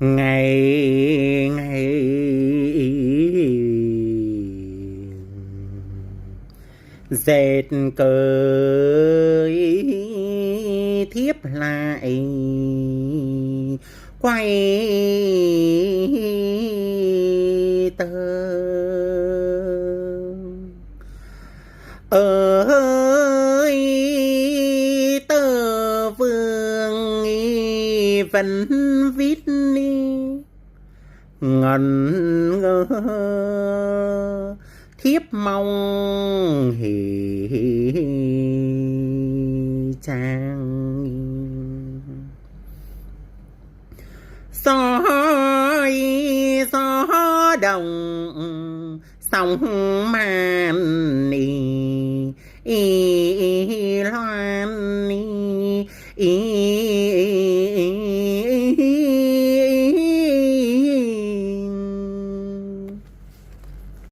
ngày ngày dệt cởi thiếp lại quay tơ ơi tơ vương vẫn viết ngẩn ngơ thiếp mong hỉ trang gió gió đồng sóng man